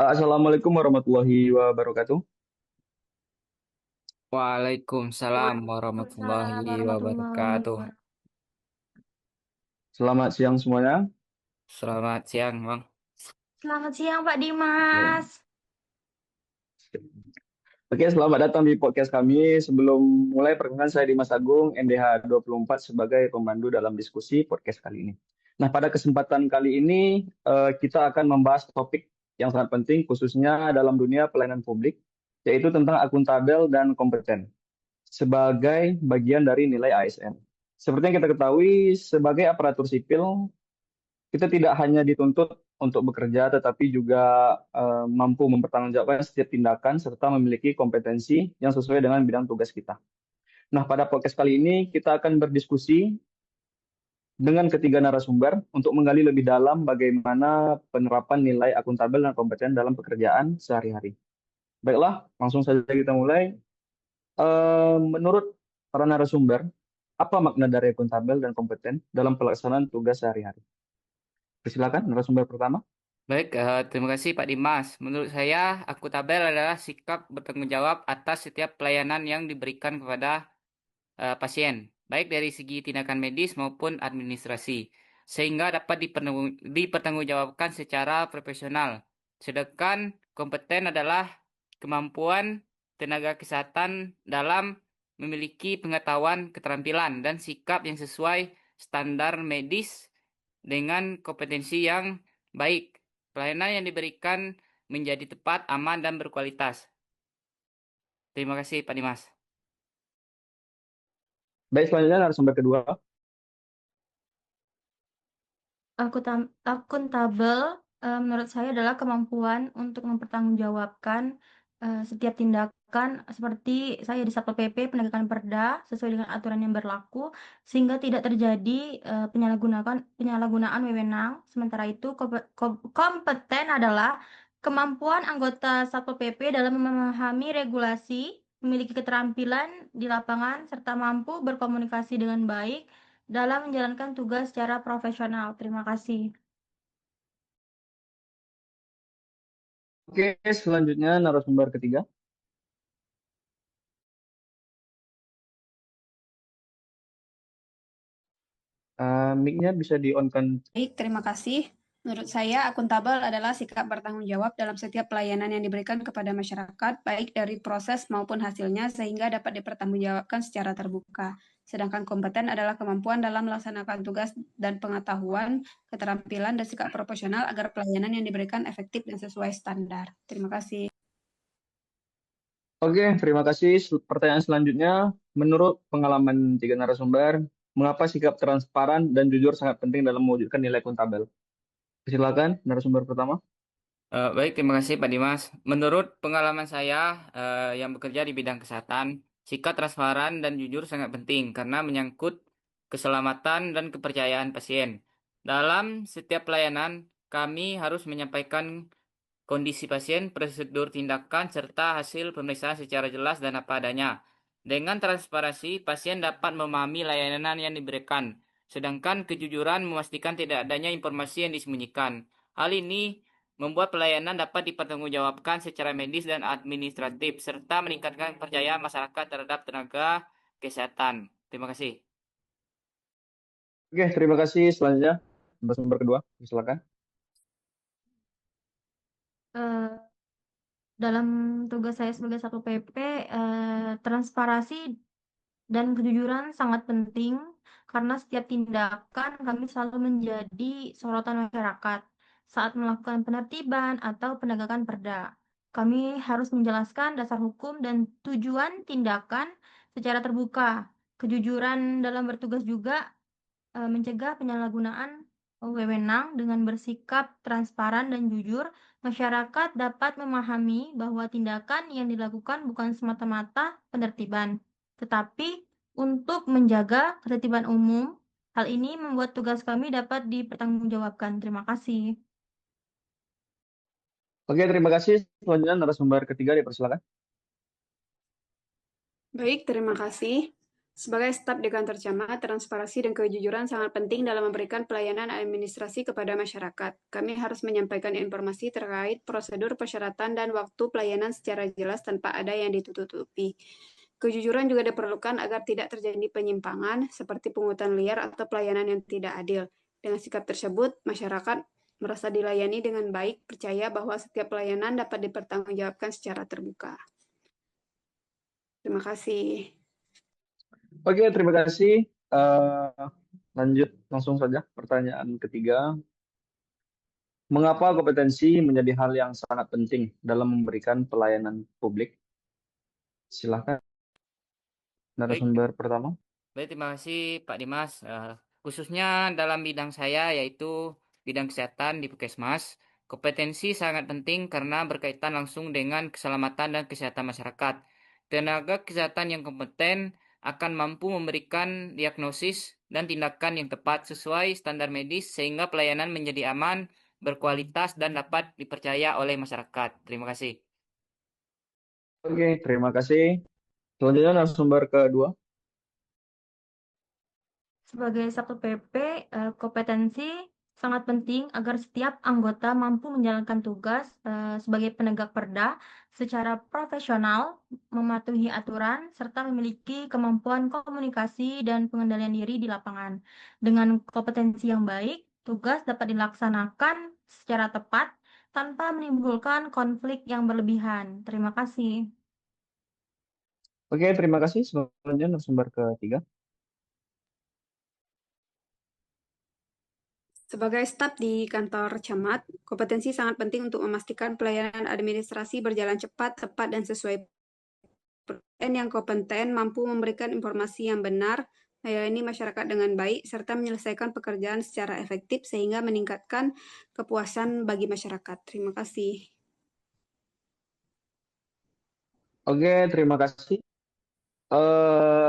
Assalamualaikum warahmatullahi wabarakatuh. Waalaikumsalam warahmatullahi Waalaikumsalam warahmatullahi wabarakatuh. wabarakatuh. Selamat siang semuanya. Selamat siang, Bang. Selamat siang Pak Oke, Dimas. Oke, selamat datang di podcast kami. Sebelum mulai, perkenalkan saya Dimas Agung, NDH 24 sebagai pemandu dalam diskusi podcast kali ini. Nah, pada kesempatan kali ini kita akan membahas topik yang sangat penting khususnya dalam dunia pelayanan publik, yaitu tentang akuntabel dan kompeten sebagai bagian dari nilai ASN. Seperti yang kita ketahui, sebagai aparatur sipil, kita tidak hanya dituntut untuk bekerja, tetapi juga mampu mempertanggungjawabkan setiap tindakan serta memiliki kompetensi yang sesuai dengan bidang tugas kita. Nah, pada podcast kali ini kita akan berdiskusi dengan ketiga narasumber untuk menggali lebih dalam bagaimana penerapan nilai akuntabel dan kompeten dalam pekerjaan sehari-hari. Baiklah, langsung saja kita mulai. Menurut para narasumber, apa makna dari akuntabel dan kompeten dalam pelaksanaan tugas sehari-hari? Persilakan, narasumber pertama. Baik, terima kasih Pak Dimas. Menurut saya, akuntabel adalah sikap bertanggung jawab atas setiap pelayanan yang diberikan kepada pasien, baik dari segi tindakan medis maupun administrasi, sehingga dapat dipertanggungjawabkan secara profesional. Sedangkan kompeten adalah kemampuan tenaga kesehatan dalam memiliki pengetahuan, keterampilan, dan sikap yang sesuai standar medis dengan kompetensi yang baik. Pelayanan yang diberikan menjadi tepat, aman, dan berkualitas. Terima kasih, Pak Dimas. Baik, selanjutnya narasumber kedua. Akuntabel menurut saya adalah kemampuan untuk mempertanggungjawabkan setiap tindakan seperti saya di Satpol PP penegakan perda sesuai dengan aturan yang berlaku sehingga tidak terjadi penyalahgunaan wewenang. Sementara itu kompeten adalah kemampuan anggota Satpol PP dalam memahami regulasi, memiliki keterampilan di lapangan serta mampu berkomunikasi dengan baik dalam menjalankan tugas secara profesional. Terima kasih. Oke, selanjutnya narasumber ketiga. Mic-nya bisa di-on-kan. Baik, terima kasih. Menurut saya, akuntabel adalah sikap bertanggung jawab dalam setiap pelayanan yang diberikan kepada masyarakat, baik dari proses maupun hasilnya, sehingga dapat dipertanggungjawabkan secara terbuka. Sedangkan kompeten adalah kemampuan dalam melaksanakan tugas dan pengetahuan, keterampilan, dan sikap profesional agar pelayanan yang diberikan efektif dan sesuai standar. Terima kasih. Oke, terima kasih. Pertanyaan selanjutnya, menurut pengalaman tiga narasumber, mengapa sikap transparan dan jujur sangat penting dalam mewujudkan nilai akuntabel? Silakan, narasumber pertama. Baik, terima kasih Pak Dimas. Menurut pengalaman saya yang bekerja di bidang kesehatan, sikap transparan dan jujur sangat penting karena menyangkut keselamatan dan kepercayaan pasien. Dalam setiap pelayanan, kami harus menyampaikan kondisi pasien, prosedur tindakan, serta hasil pemeriksaan secara jelas dan apa adanya. Dengan transparansi, pasien dapat memahami layanan yang diberikan, sedangkan kejujuran memastikan tidak adanya informasi yang disembunyikan. Hal ini membuat pelayanan dapat dipertanggungjawabkan secara medis dan administratif, serta meningkatkan kepercayaan masyarakat terhadap tenaga kesehatan. Terima kasih. Oke, terima kasih. Selanjutnya, narasumber kedua. Silakan. Eh, dalam tugas saya sebagai Satpol PP, transparansi dan kejujuran sangat penting karena setiap tindakan kami selalu menjadi sorotan masyarakat saat melakukan penertiban atau penegakan perda. Kami harus menjelaskan dasar hukum dan tujuan tindakan secara terbuka. Kejujuran dalam bertugas juga mencegah penyalahgunaan wewenang dengan bersikap transparan dan jujur, masyarakat dapat memahami bahwa tindakan yang dilakukan bukan semata-mata penertiban, tetapi untuk menjaga ketertiban umum. Hal ini membuat tugas kami dapat dipertanggungjawabkan. Terima kasih. Oke, terima kasih. Selanjutnya, narasumber ketiga, dipersilakan. Baik, terima kasih. Sebagai staf di kantor camat, transparansi dan kejujuran sangat penting dalam memberikan pelayanan administrasi kepada masyarakat. Kami harus menyampaikan informasi terkait prosedur persyaratan dan waktu pelayanan secara jelas tanpa ada yang ditutup-tutupi. Kejujuran juga diperlukan agar tidak terjadi penyimpangan seperti pungutan liar atau pelayanan yang tidak adil. Dengan sikap tersebut, masyarakat merasa dilayani dengan baik, percaya bahwa setiap pelayanan dapat dipertanggungjawabkan secara terbuka. Terima kasih. Oke, terima kasih. Lanjut langsung saja pertanyaan ketiga. Mengapa kompetensi menjadi hal yang sangat penting dalam memberikan pelayanan publik? Silakan Baik, narasumber pertama. baik, terima kasih Pak Dimas. Khususnya dalam bidang saya yaitu bidang kesehatan di Puskesmas, kompetensi sangat penting karena berkaitan langsung dengan keselamatan dan kesehatan masyarakat. Tenaga kesehatan yang kompeten akan mampu memberikan diagnosis dan tindakan yang tepat sesuai standar medis sehingga pelayanan menjadi aman, berkualitas, dan dapat dipercaya oleh masyarakat. Terima kasih. Oke, terima kasih. Selanjutnya narasumber kedua. Sebagai satu PP, kompetensi sangat penting agar setiap anggota mampu menjalankan tugas sebagai penegak perda secara profesional, mematuhi aturan, serta memiliki kemampuan komunikasi dan pengendalian diri di lapangan. Dengan kompetensi yang baik, tugas dapat dilaksanakan secara tepat tanpa menimbulkan konflik yang berlebihan. Terima kasih. Oke, terima kasih. Selanjutnya narasumber ketiga. Sebagai staf di kantor camat, kompetensi sangat penting untuk memastikan pelayanan administrasi berjalan cepat, tepat, dan sesuai. Yang kompeten mampu memberikan informasi yang benar, melayani masyarakat dengan baik, serta menyelesaikan pekerjaan secara efektif sehingga meningkatkan kepuasan bagi masyarakat. Terima kasih. Oke, terima kasih.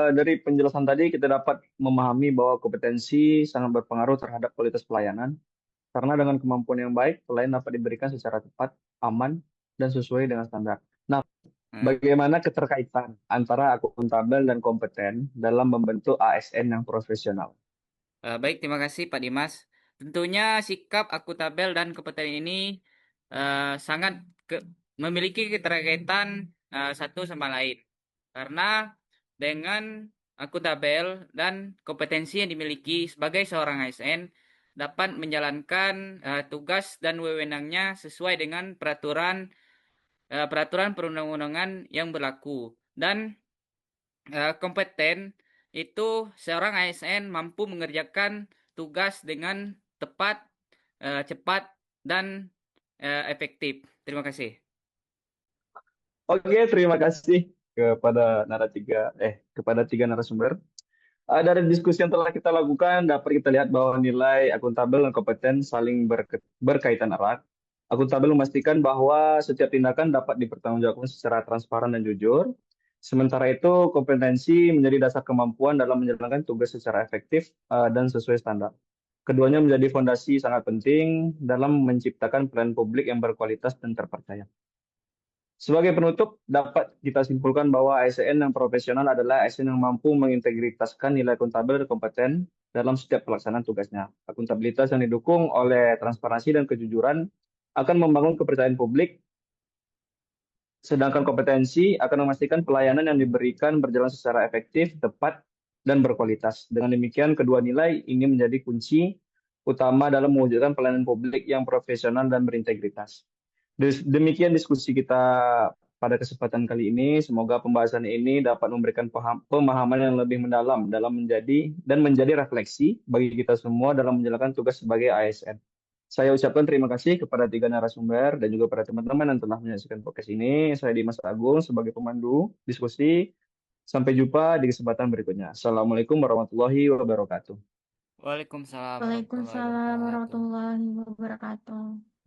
Dari penjelasan tadi kita dapat memahami bahwa kompetensi sangat berpengaruh terhadap kualitas pelayanan. Karena dengan kemampuan yang baik, pelayanan dapat diberikan secara tepat, aman, dan sesuai dengan standar. Nah, bagaimana keterkaitan antara akuntabel dan kompeten dalam membentuk ASN yang profesional? Baik, terima kasih Pak Dimas. Tentunya sikap akuntabel dan kompeten ini sangat memiliki keterkaitan satu sama lain. Karena dengan akuntabel dan kompetensi yang dimiliki sebagai seorang ASN dapat menjalankan tugas dan wewenangnya sesuai dengan peraturan perundang-undangan yang berlaku. Dan kompeten itu seorang ASN mampu mengerjakan tugas dengan tepat, cepat, dan efektif. Terima kasih. Oke, terima kasih kepada tiga narasumber. Dari diskusi yang telah kita lakukan, dapat kita lihat bahwa nilai akuntabel dan kompeten saling berkaitan erat. Akuntabel memastikan bahwa setiap tindakan dapat dipertanggungjawabkan secara transparan dan jujur. Sementara itu, kompetensi menjadi dasar kemampuan dalam menjalankan tugas secara efektif dan sesuai standar. Keduanya menjadi fondasi sangat penting dalam menciptakan pelayanan publik yang berkualitas dan terpercaya. Sebagai penutup, dapat kita simpulkan bahwa ASN yang profesional adalah ASN yang mampu mengintegritaskan nilai akuntabel dan kompeten dalam setiap pelaksanaan tugasnya. Akuntabilitas yang didukung oleh transparansi dan kejujuran akan membangun kepercayaan publik, sedangkan kompetensi akan memastikan pelayanan yang diberikan berjalan secara efektif, tepat, dan berkualitas. Dengan demikian, kedua nilai ini menjadi kunci utama dalam mewujudkan pelayanan publik yang profesional dan berintegritas. Demikian diskusi kita pada kesempatan kali ini. Semoga pembahasan ini dapat memberikan pemahaman yang lebih mendalam dalam menjadi refleksi bagi kita semua dalam menjalankan tugas sebagai ASN. Saya ucapkan terima kasih kepada tiga narasumber dan juga pada teman-teman yang telah menyaksikan podcast ini. Saya Dimas Agung sebagai pemandu diskusi. Sampai jumpa di kesempatan berikutnya. Assalamualaikum warahmatullahi wabarakatuh. Waalaikumsalam Waalaikumsalam warahmatullahi wabarakatuh.